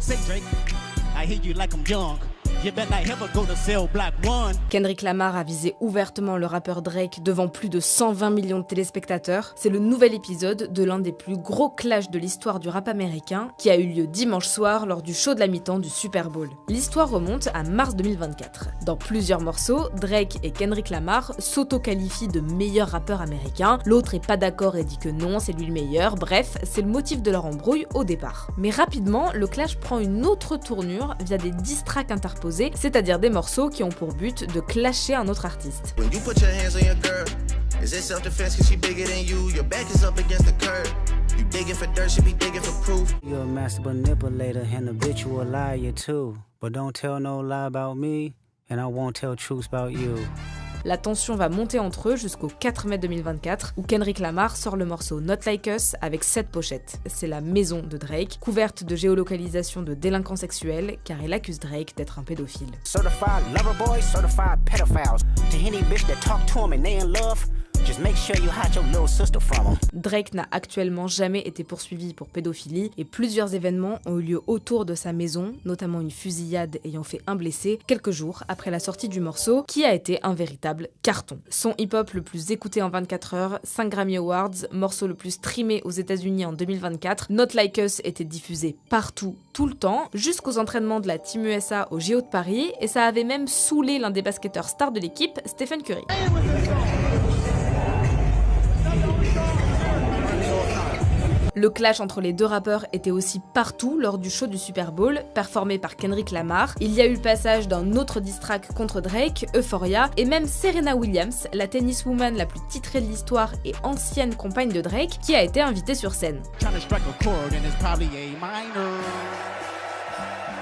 Say Drake, I hear you like I'm young. You better not ever go to Cell Block 1. Kendrick Lamar a visé ouvertement le rappeur Drake devant plus de 120 millions de téléspectateurs. C'est le nouvel épisode de l'un des plus gros clashs de l'histoire du rap américain qui a eu lieu dimanche soir lors du show de la mi-temps du Super Bowl. L'histoire remonte à mars 2024. Dans plusieurs morceaux, Drake et Kendrick Lamar s'auto-qualifient de meilleurs rappeurs américains. L'autre est pas d'accord et dit que non, c'est lui le meilleur. Bref, c'est le motif de leur embrouille au départ. Mais rapidement, le clash prend une autre tournure via des diss tracks interposés, c'est-à-dire des morceaux qui ont pour but de clasher un autre artiste. La tension va monter entre eux jusqu'au 4 mai 2024 où Kendrick Lamar sort le morceau Not Like Us avec 7 pochettes. C'est la maison de Drake, couverte de géolocalisation de délinquants sexuels car il accuse Drake d'être un pédophile. Drake n'a actuellement jamais été poursuivi pour pédophilie et plusieurs événements ont eu lieu autour de sa maison, notamment une fusillade ayant fait un blessé quelques jours après la sortie du morceau qui a été un véritable carton. Son hip-hop le plus écouté en 24 heures, 5 Grammy Awards, morceau le plus streamé aux États-Unis en 2024, Not Like Us était diffusé partout, tout le temps, jusqu'aux entraînements de la Team USA au JO de Paris et ça avait même saoulé l'un des basketteurs stars de l'équipe, Stephen Curry. Le clash entre les deux rappeurs était aussi partout lors du show du Super Bowl, performé par Kendrick Lamar. Il y a eu le passage d'un autre diss track contre Drake, Euphoria, et même Serena Williams, la tenniswoman la plus titrée de l'histoire et ancienne compagne de Drake, qui a été invitée sur scène.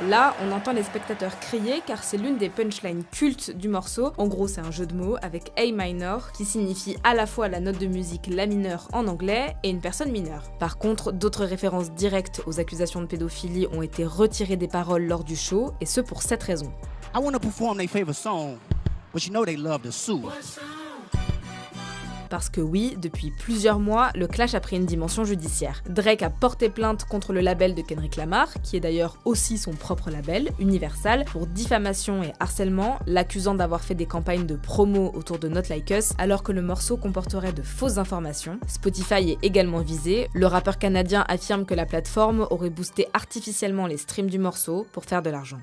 Là, on entend les spectateurs crier car c'est l'une des punchlines cultes du morceau. En gros, c'est un jeu de mots avec A minor qui signifie à la fois la note de musique La mineur en anglais et une personne mineure. Par contre, d'autres références directes aux accusations de pédophilie ont été retirées des paroles lors du show et ce pour cette raison. I want to perform their favorite song, but you know they love to sue. Parce que oui, depuis plusieurs mois, le clash a pris une dimension judiciaire. Drake a porté plainte contre le label de Kendrick Lamar, qui est d'ailleurs aussi son propre label, Universal, pour diffamation et harcèlement, l'accusant d'avoir fait des campagnes de promo autour de Not Like Us, alors que le morceau comporterait de fausses informations. Spotify est également visé. Le rappeur canadien affirme que la plateforme aurait boosté artificiellement les streams du morceau pour faire de l'argent.